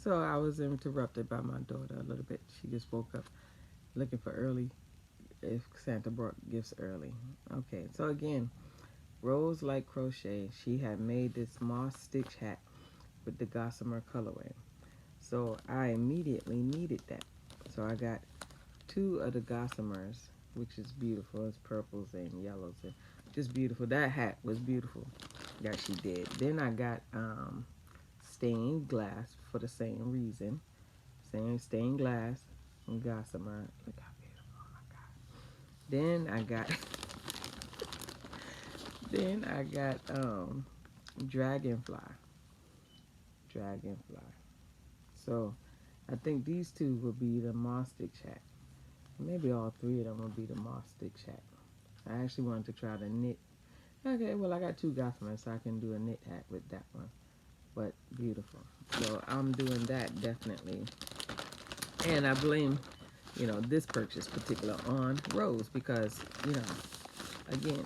So I was interrupted by my daughter a little bit. She just woke up looking for early, if Santa brought gifts early. Okay, so again, Rose Like Crochet, she had made this moss stitch hat with the gossamer colorway. So I immediately needed that. So I got two of the gossamers, which is beautiful. It's purples and yellows and just beautiful. That hat was beautiful that she did. Then I got stained glass for the same reason. Same stained glass and gossamer. Look how beautiful. Oh my God. Then I got dragonfly. Dragonfly. So I think these two will be the moss stitch hat. Maybe all three of them will be the moss stitch hat. I actually wanted to try the knit. Okay, well I got two gossamer, so I can do a knit hat with that one. But beautiful. So I'm doing that definitely. And I blame, this purchase particular on Rose because, again,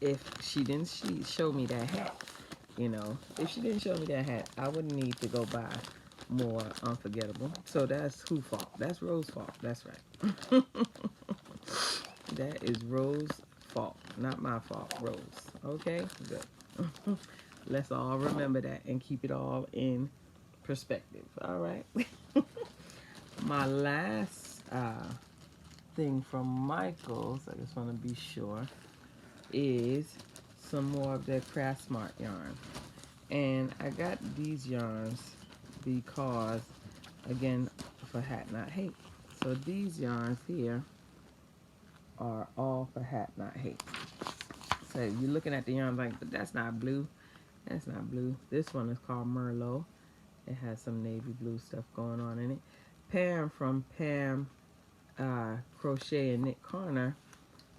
if she didn't show me that hat, if she didn't show me that hat, I wouldn't need to go buy more Unforgettable. So that's whose fault? That's Rose's fault. That's right. That is Rose's fault, not my fault. Rose. Okay? Good. Let's all remember that and keep it all in perspective. All right? My last thing from Michaels, I just want to be sure, is some more of their Craft Smart yarn. And I got these yarns because, again, for Hat Not Hate. So these yarns here are all for Hat Not Hate. So if you're looking at the yarn like, but that's not blue. That's not blue. This one is called Merlot. It has some navy blue stuff going on in it. Pam from Pam Crochet and Knit Corner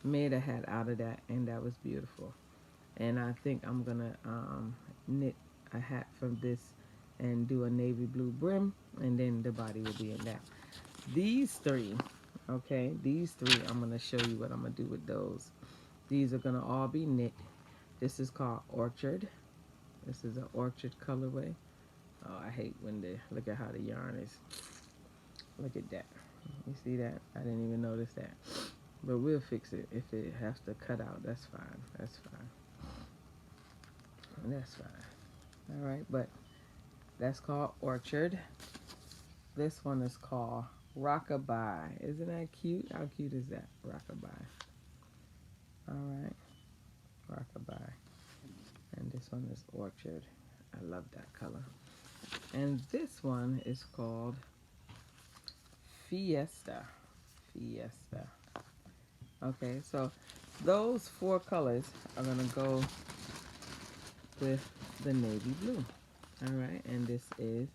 made a hat out of that, and that was beautiful. And I think I'm gonna knit a hat from this and do a navy blue brim, and then the body will be in that. These three, okay, these three, I'm gonna show you what I'm gonna do with those. These are gonna all be knit. This is called Orchard. This is an Orchard colorway. Oh, I hate when they look at how the yarn is. Look at that. You see that? I didn't even notice that. But we'll fix it. If it has to cut out, that's fine. That's fine. That's fine. All right, but that's called Orchard. This one is called Rockabye. Isn't that cute? How cute is that? Rockabye. All right. Rockabye. And this one is Orchard. I love that color. And this one is called Fiesta. Fiesta. Okay, so those four colors are going to go with the navy blue. All right, and this is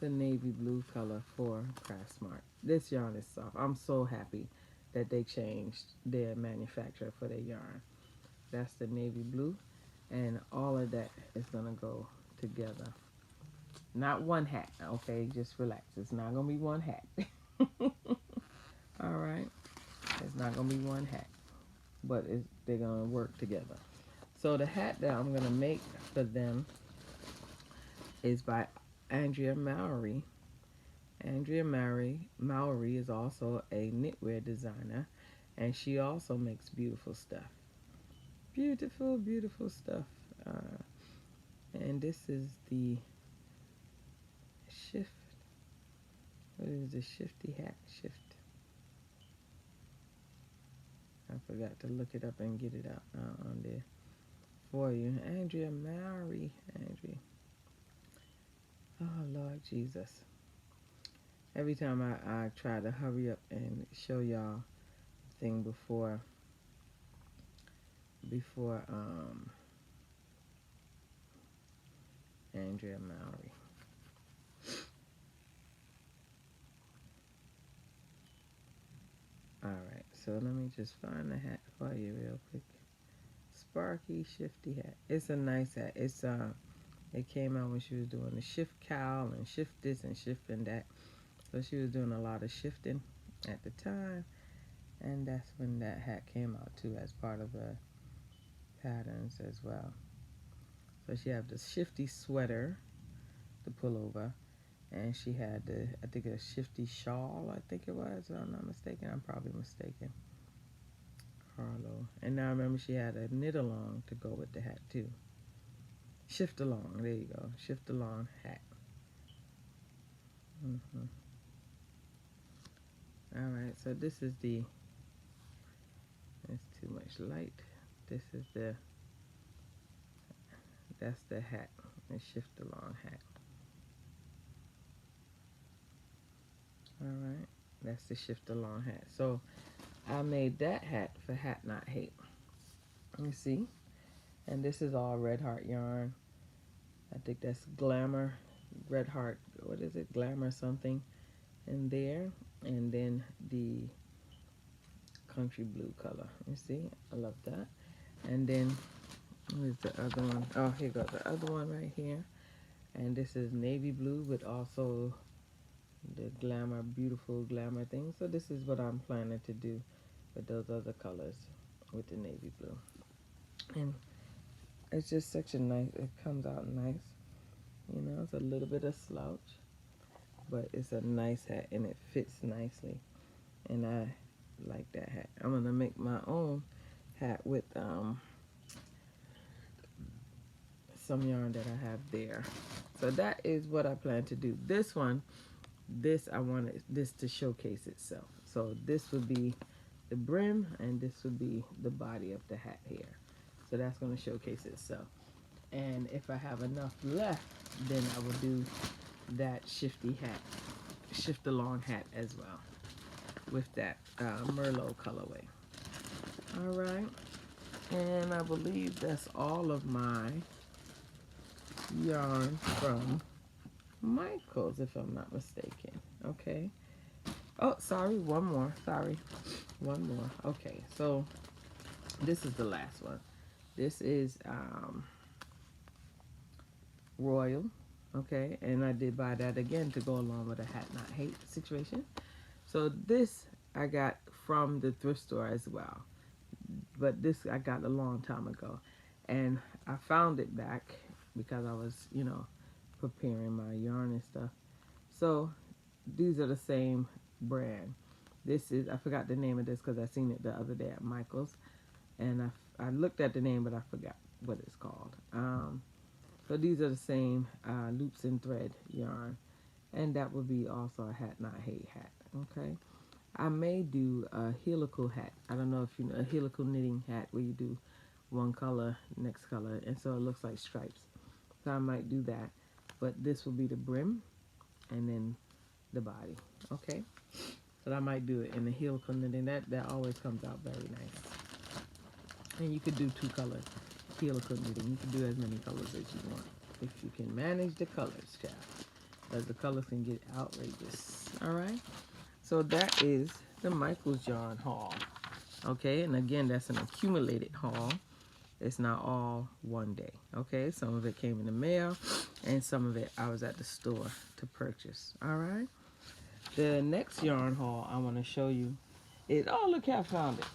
the navy blue color for Craft Smart. This yarn is soft. I'm so happy that they changed their manufacturer for their yarn. That's the navy blue, and all of that is going to go together. Not one hat, okay? Just relax. It's not going to be one hat. All right? It's not going to be one hat, but they're going to work together. So the hat that I'm going to make for them is by Andrea Mowry. Andrea Mowry is also a knitwear designer, and she also makes beautiful stuff. Beautiful, beautiful stuff. And this is the shift. What is the shifty hat? Shift. I forgot to look it up and get it out on there for you. Andrea Mowry. Andrea. Oh, Lord Jesus. Every time I try to hurry up and show y'all the thing before Andrea Mowry. Alright, so let me just find the hat for you real quick. Sparky Shifty hat. It's a nice hat. It came out when she was doing the shift cowl and shift this and shifting that. So she was doing a lot of shifting at the time, and that's when that hat came out too, as part of the patterns as well. So she have the shifty sweater, the pullover, And she had the, I think, a shifty shawl, I think it was, if I'm not mistaken. I'm probably mistaken. Harlow. And now I remember she had a knit along to go with the hat too. Shift along, there you go. Shift along hat. Alright, so this is the, it's too much light. This is the, that's the hat, the shift along hat. Alright, that's the shift along hat. So I made that hat for Hat Not Hate. You see? And this is all Red Heart yarn. I think that's Glamour, Red Heart, what is it? Glamour something in there. And then the country blue color. You see? I love that. And then where's the other one? Oh, here goes the other one right here. And this is navy blue with also the glamour, beautiful glamour thing. So this is what I'm planning to do with those other colors with the navy blue. And it's just such a nice, it comes out nice. You know, it's a little bit of slouch, but it's a nice hat and it fits nicely. And I like that hat. I'm gonna make my own hat with some yarn that I have there. So that is what I plan to do. This one, this I wanted this to showcase itself. So this would be the brim and this would be the body of the hat here. So that's going to showcase itself. And if I have enough left, then I will do that shifty hat, shift along hat as well with that Merlot colorway. All right. And I believe that's all of my yarn from Michaels, if I'm not mistaken. Okay. Oh, sorry, one more. Sorry, one more. Okay, so this is the last one. This is Royal. Okay, and I did buy that again to go along with a Hat Not Hate situation. So this I got from the thrift store as well, but this I got a long time ago, and I found it back because I was, you know, preparing my yarn and stuff. So these are the same brand. This is, I forgot the name of this because I seen it the other day at Michael's, and I looked at the name but I forgot what it's called. So these are the same loops and thread yarn, and that would be also a Hat Not Hate hat. Okay, I may do a helical hat. I don't know if you know a helical knitting hat where you do one color, next color, and so it looks like stripes. So I might do that, but this will be the brim and then the body. Okay, so I might do it in the helical knitting. That always comes out very nice. And you could do 2 color helical knitting. You can do as many colors as you want if you can manage the colors, child, because the colors can get outrageous. All right, so that is the Michael's yarn haul. Okay, and again, that's an accumulated haul. It's not all one day. Okay, some of it came in the mail and some of it I was at the store to purchase. All right, the next yarn haul I want to show you is, oh, look how I found it.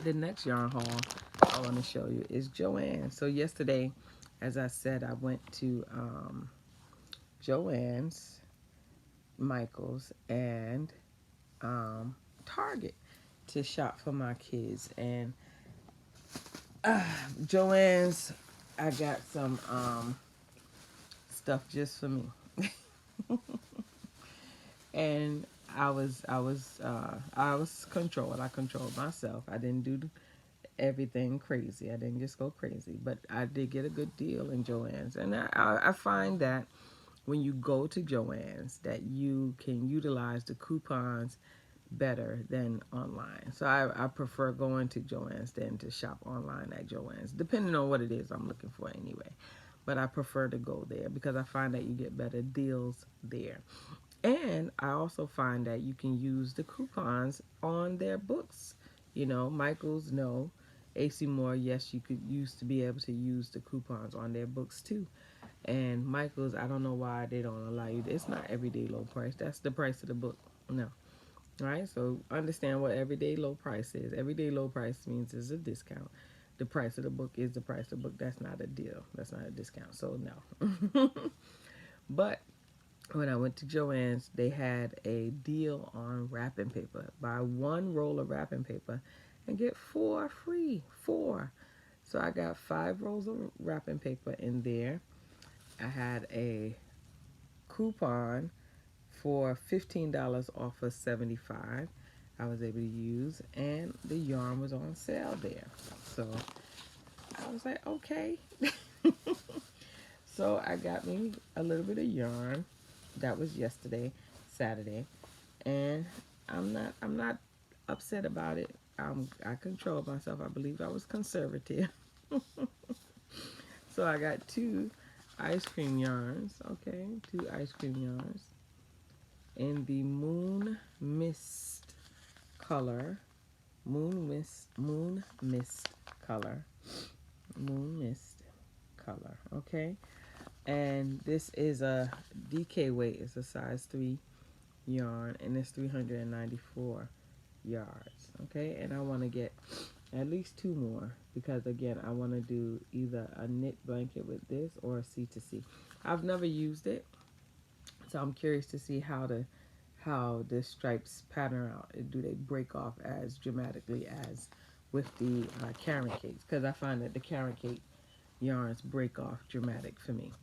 The next yarn haul I want to show you is Joann's. So yesterday, as I said, I went to Joann's, Michael's, and Target to shop for my kids. And Joann's, I got some stuff just for me. And I was controlled. I controlled myself. I didn't do everything crazy. I didn't just go crazy, but I did get a good deal in Joann's. And I find that when you go to Joann's, that you can utilize the coupons better than online. So I prefer going to Joann's than to shop online at Joann's, depending on what it is I'm looking for anyway. But I prefer to go there because I find that you get better deals there. And I also find that you can use the coupons on their books. You know, Michael's, no. AC Moore, yes, you could used to be able to use the coupons on their books too. And Michael's, I don't know why they don't allow you. It's not everyday low price. That's the price of the book. No. Right? So understand what everyday low price is. Everyday low price means it's a discount. The price of the book is the price of the book. That's not a deal. That's not a discount. So no. But when I went to Joann's, they had a deal on wrapping paper. Buy one roll of wrapping paper and get 4 free. 4. So I got 5 rolls of wrapping paper in there. I had a coupon for $15 off of 75. I was able to use, and the yarn was on sale there. So I was like, okay. So I got me a little bit of yarn. That was yesterday, Saturday, and I'm not upset about it. I controlled myself. I believe I was conservative. So I got 2 ice cream yarns. Okay, 2 ice cream yarns in the moon mist color. Moon mist color. Moon mist color. Okay. And this is a DK weight. It's a size 3 yarn, and it's 394 yards. Okay, and I want to get at least 2 more because again, I want to do either a knit blanket with this or a C2C. I've never used it, so I'm curious to see how the stripes pattern out. Do they break off as dramatically as with the Karen cakes? Because I find that the Karen cake yarns break off dramatic for me.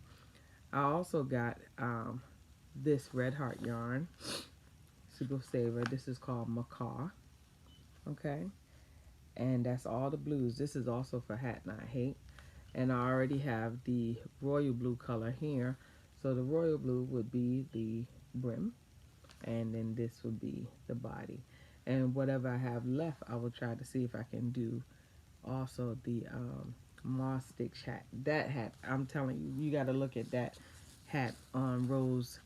I also got this Red Heart yarn, Super Saver. This is called Macaw, okay? And that's all the blues. This is also for Hat Not Hate. And I already have the royal blue color here. So the royal blue would be the brim, and then this would be the body. And whatever I have left, I will try to see if I can do also the moss stitch hat. That hat, I'm telling you, you got to look at that hat on Rose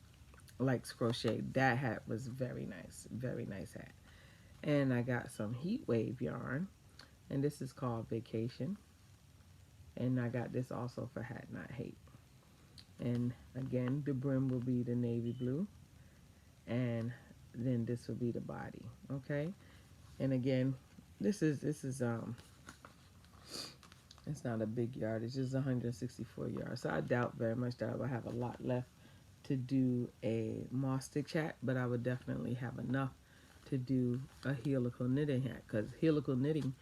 Likes Crochet. That hat was very nice hat. And I got some heat wave yarn, and this is called Vacation. And I got this also for Hat Not Hate. And again, the brim will be the navy blue, and then this will be the body. Okay. And again, this is it's not a big yard. It's just 164 yards. So I doubt very much that I will have a lot left to do a moss stitch hat, but I would definitely have enough to do a helical knitting hat, because helical knitting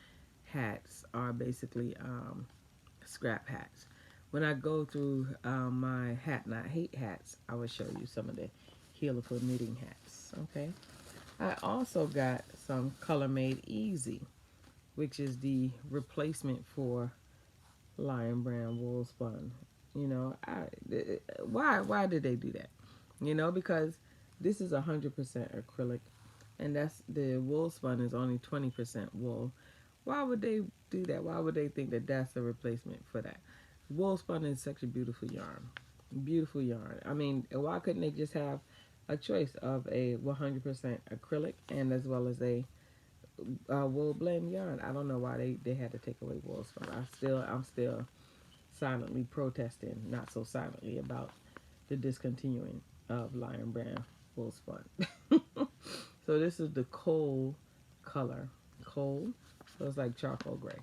hats are basically scrap hats. When I go through my Hat Not Hate hats, I will show you some of the helical knitting hats. Okay. I also got some Color Made Easy, which is the replacement for Lion Brand wool spun. You know, why did they do that? You know, because this is 100% acrylic, and that's the wool spun is only 20% wool. Why would they do that? Why would they think that that's a replacement for that? Wool spun is such a beautiful yarn. Beautiful yarn. I mean, why couldn't they just have a choice of a 100% acrylic and as well as a wool blend yarn? I don't know why they had to take away wool spun. I'm still silently protesting, not so silently, about the discontinuing of Lion Brand wool spun. So this is the coal color. Coal. So it's like charcoal gray.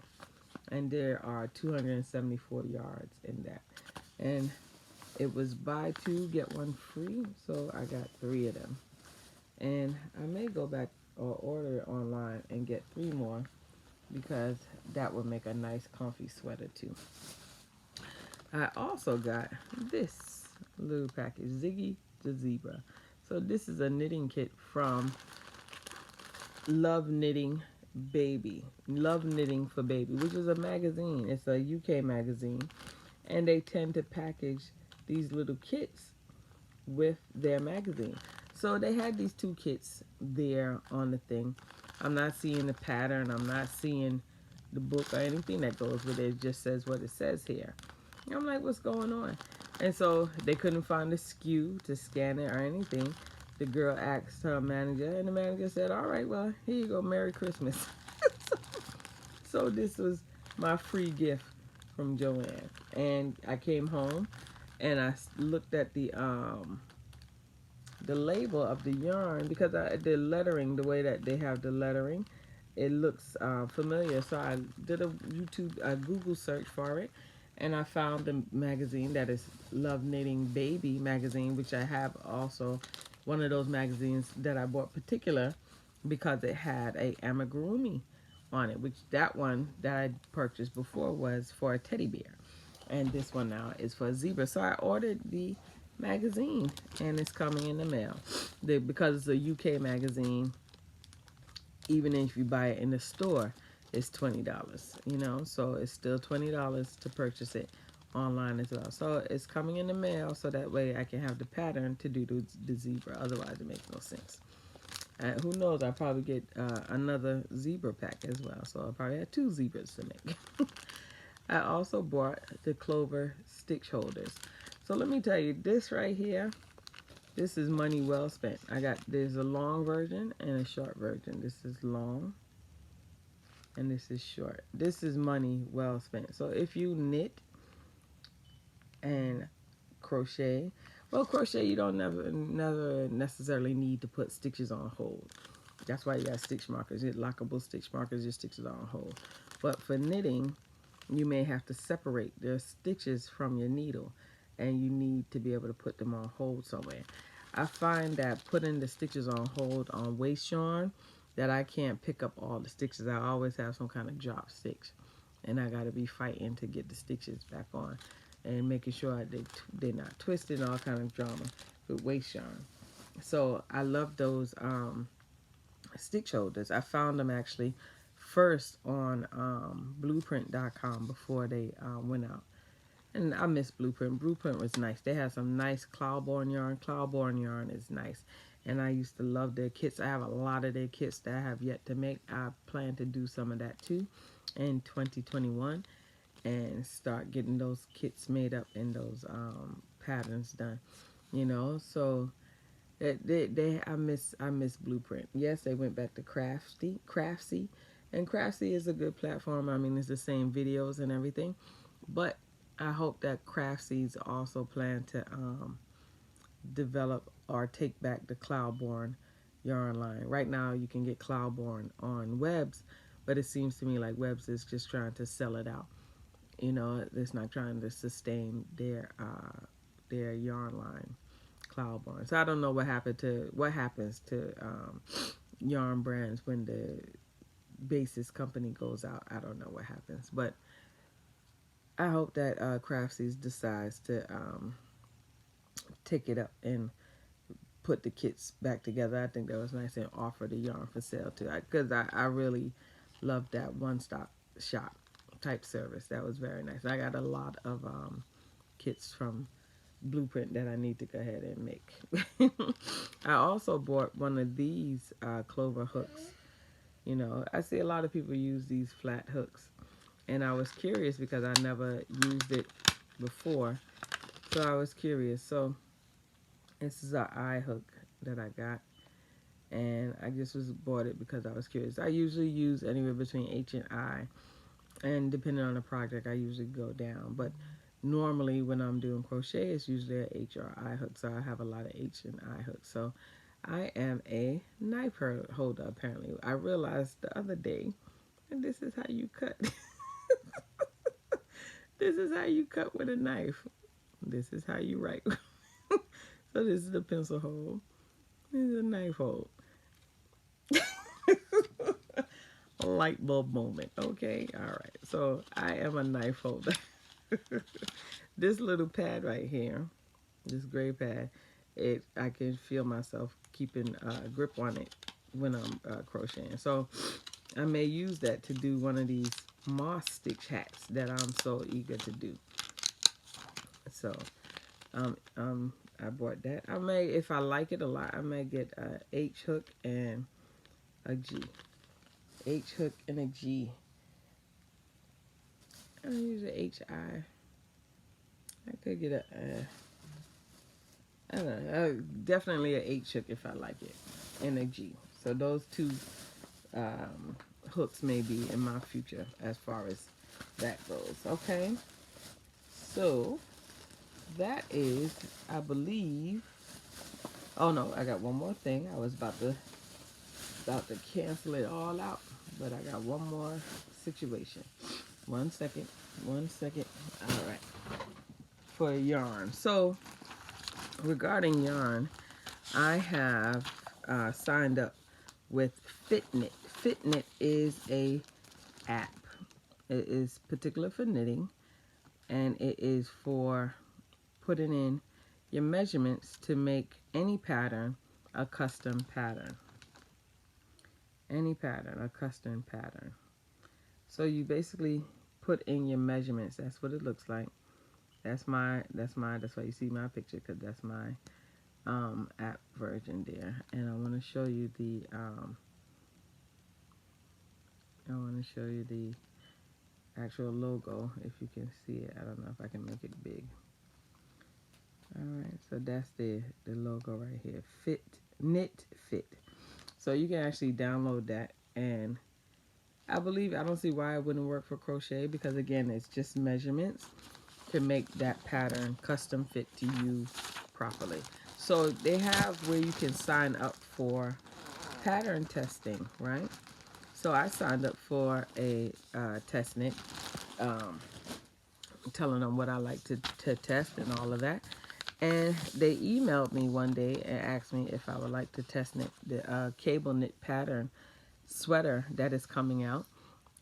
And there are 274 yards in that. And it was buy 2, get 1 free. So I got 3 of them. And I may go back or order it online and get 3 more, because that would make a nice comfy sweater too. I also got this little package, Ziggy the Zebra. So this is a knitting kit from Love Knitting Baby. Love Knitting for Baby, which is a magazine. It's a UK magazine. And they tend to package these little kits with their magazine. So they had these 2 kits there on the thing. I'm not seeing the pattern. I'm not seeing the book or anything that goes with it. It just says what it says here. And I'm like, what's going on? And so they couldn't find the SKU to scan it or anything. The girl asked her manager, and the manager said, all right, well, here you go, Merry Christmas. So this was my free gift from Joann. And I came home and I looked at the label of the yarn, because the lettering, the way that they have the lettering, it looks familiar. So I did a Google search for it, and I found the magazine that is Love Knitting Baby magazine, which I have also one of those magazines that I bought particular because it had a amigurumi on it, which that one that I purchased before was for a teddy bear, and this one now is for a zebra. So I ordered the magazine and it's coming in the mail. Because it's a UK magazine, even if you buy it in the store, it's $20, you know, so it's still $20 to purchase it online as well. So it's coming in the mail, so that way I can have the pattern to do the zebra. Otherwise it makes no sense. Who knows, I'll probably get another zebra pack as well, so I'll probably have 2 zebras to make. I also bought the clover stitch holders. So let me tell you, this right here, this is money well spent. There's a long version and a short version. This is long and this is short. This is money well spent. So if you knit and crochet, well, crochet you don't never necessarily need to put stitches on hold. That's why you got stitch markers. You get lockable stitch markers, your stitches are on hold. But for knitting, you may have to separate the stitches from your needle, and you need to be able to put them on hold somewhere. I find that putting the stitches on hold on waste yarn, that I can't pick up all the stitches. I always have some kind of drop stitch, and I got to be fighting to get the stitches back on and making sure they're not twisted and all kind of drama with waste yarn. So I love those stitch holders. I found them actually first on blueprint.com before they went out. And I miss Blueprint. Blueprint was nice. They had some nice Cloudborne yarn. Cloudborne yarn is nice. And I used to love their kits. I have a lot of their kits that I have yet to make. I plan to do some of that too in 2021 and start getting those kits made up and those patterns done. You know, so I miss Blueprint. Yes, they went back to Craftsy. And Craftsy is a good platform. I mean, it's the same videos and everything. But I hope that Craftsy's also plan to develop or take back the Cloudborne yarn line. Right now you can get Cloudborne on Webs, but it seems to me like Webs is just trying to sell it out. You know, it's not trying to sustain their yarn line, Cloudborne. So I don't know what happens to yarn brands when the basis company goes out. I don't know what happens, but I hope that Craftsies decides to take it up and put the kits back together. I think that was nice, and offer the yarn for sale too, because I really loved that one-stop shop type service. That was very nice. I got a lot of kits from Blueprint that I need to go ahead and make. I also bought one of these clover hooks. You know, I see a lot of people use these flat hooks, and I was curious because I never used it before, so I was curious. So this is an eye hook that I got, and I just bought it because I was curious. I usually use anywhere between H and I, and depending on the project, I usually go down. But normally when I'm doing crochet, it's usually an H or I hook, so I have a lot of H and I hooks. So I am a knife holder, apparently. I realized the other day, and this is how you cut. This is how you cut with a knife. This is how you write. So this is the pencil hole. This is a knife hole. A light bulb moment. Okay, all right. So I am a knife holder. This little pad right here, this gray pad, I can feel myself keeping grip on it when I'm crocheting. So I may use that to do one of these moss stitch hats that I'm so eager to do. So I bought that. I may, if I like it a lot, I may get a H hook and a G. H hook and a G. I use a HI. I could get a I don't know, definitely a H hook if I like it, and a G. So those two hooks may be in my future as far as that goes. Okay, so that is, I believe. Oh no, I got one more thing. I was about to cancel it all out, but I got one more situation. 1 second. 1 second. All right. For yarn. So regarding yarn, I have signed up with FitKnit. FitKnit is a app. It is particular for knitting, and it is for putting in your measurements to make any pattern a custom pattern. Any pattern, a custom pattern. So you basically put in your measurements. That's what it looks like. That's why you see my picture, because that's my app version there. And I want to show you the actual logo, if you can see it. I don't know if I can make it big. Alright, so that's the logo right here. Knit Fit. So you can actually download that, and I don't see why it wouldn't work for crochet, because again, it's just measurements to make that pattern custom fit to you properly. So they have where you can sign up for pattern testing, right? So I signed up for a test knit, telling them what I like to test and all of that. And they emailed me one day and asked me if I would like to test knit the cable knit pattern sweater that is coming out,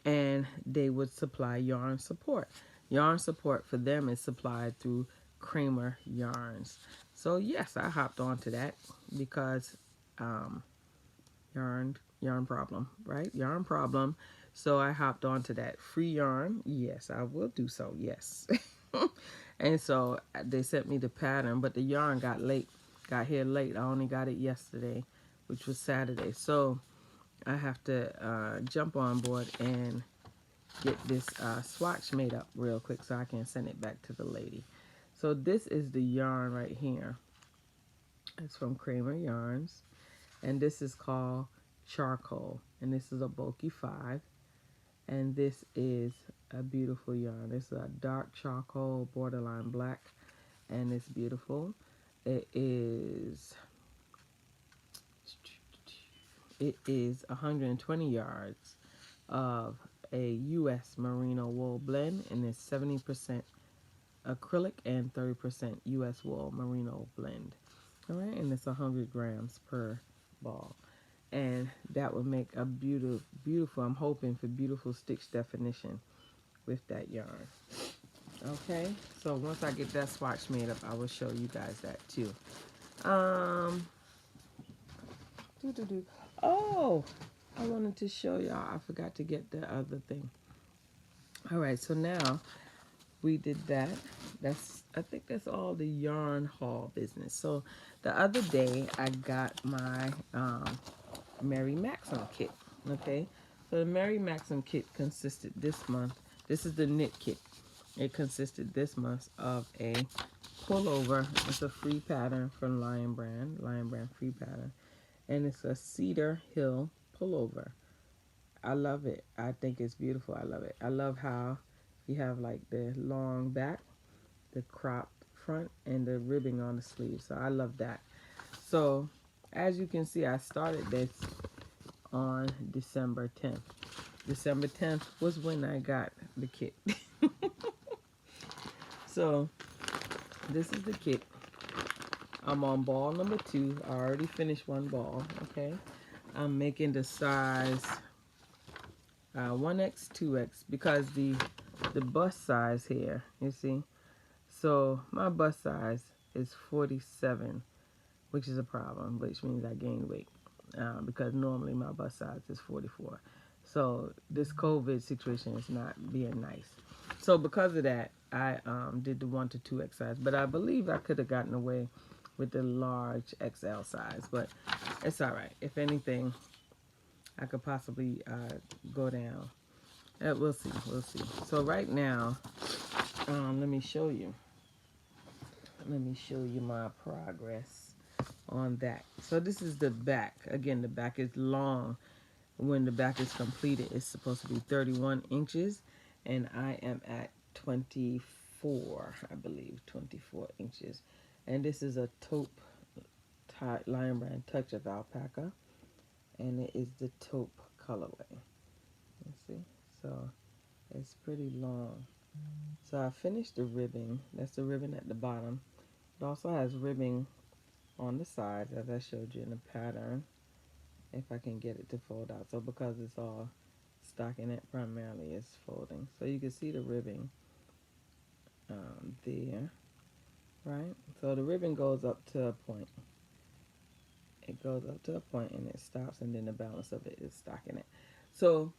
and they would supply yarn support. Yarn support for them is supplied through Kramer Yarns. So yes, I hopped onto that because yarn problem, right? Yarn problem. So I hopped onto that. Free yarn, yes, I will do so, yes. And so they sent me the pattern, but the yarn got here late. I only got it yesterday, which was Saturday. So I have to jump on board and get this swatch made up real quick so I can send it back to the lady. So this is the yarn right here. It's from Kramer Yarns, and this is called Charcoal, and this is a bulky 5, and this is a beautiful yarn. This is a dark charcoal borderline black, and it's beautiful. It is 120 yards of a U.S. merino wool blend, and it's 70% acrylic and 30% U.S. wool merino blend. All right, and it's 100 grams per ball, and that would make a beautiful. I'm hoping for beautiful stitch definition with that yarn. Okay, so once I get that swatch made up, I will show you guys that too. Oh, I wanted to show y'all. I forgot to get the other thing. All right, so now we did that. I think that's all the yarn haul business. So the other day I got my Mary Maxim kit. Okay, so the Mary Maxim kit consisted this month. This is the knit kit. It consisted this month of a pullover. It's a free pattern from Lion Brand free pattern, and it's a Cedar Hill pullover. I love it. I think it's beautiful. I love it. I love how you have like the long back, the cropped front, and the ribbing on the sleeve. So I love that. So as you can see, I started this on December 10th. December 10th was when I got the kit. So this is the kit. I'm on ball number 2. I already finished one ball. Okay, I'm making the size 1X, 2X, because the bust size here, you see, so my bust size is 47, which is a problem, which means I gained weight, because normally my bust size is 44. So this COVID situation is not being nice. So because of that, I did the 1 to 2X size, but I believe I could have gotten away with the large XL size, but it's all right. If anything, I could possibly go down. We'll see. We'll see. So right now, let me show you. Let me show you my progress on that. So this is the back. Again, the back is long. When the back is completed, it's supposed to be 31 inches, and I am at 24, I believe, 24 inches. And this is a taupe Lion Brand touch of alpaca, and it is the taupe colorway. Let's see. So it's pretty long. So I finished the ribbing. That's the ribbon at the bottom. It also has ribbing on the sides, as I showed you in the pattern, if I can get it to fold out. So because it's all stockinette primarily, it's folding. So you can see the ribbing there, right? So the ribbon goes up to a point. It goes up to a point and it stops, and then the balance of it is stockinette. So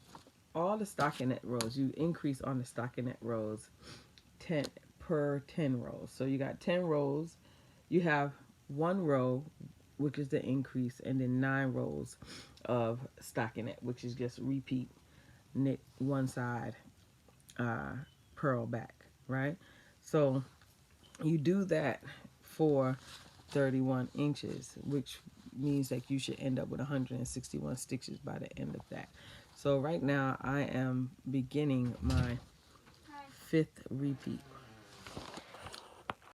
all the stockinette rows, you increase on the stockinette rows 10 per 10 rows. So you got 10 rows. You have one row, which is the increase, and then 9 rows of stockinette, which is just repeat, knit one side, purl back, right? So you do that for 31 inches, which means that you should end up with 161 stitches by the end of that. So right now I am beginning my 5th repeat.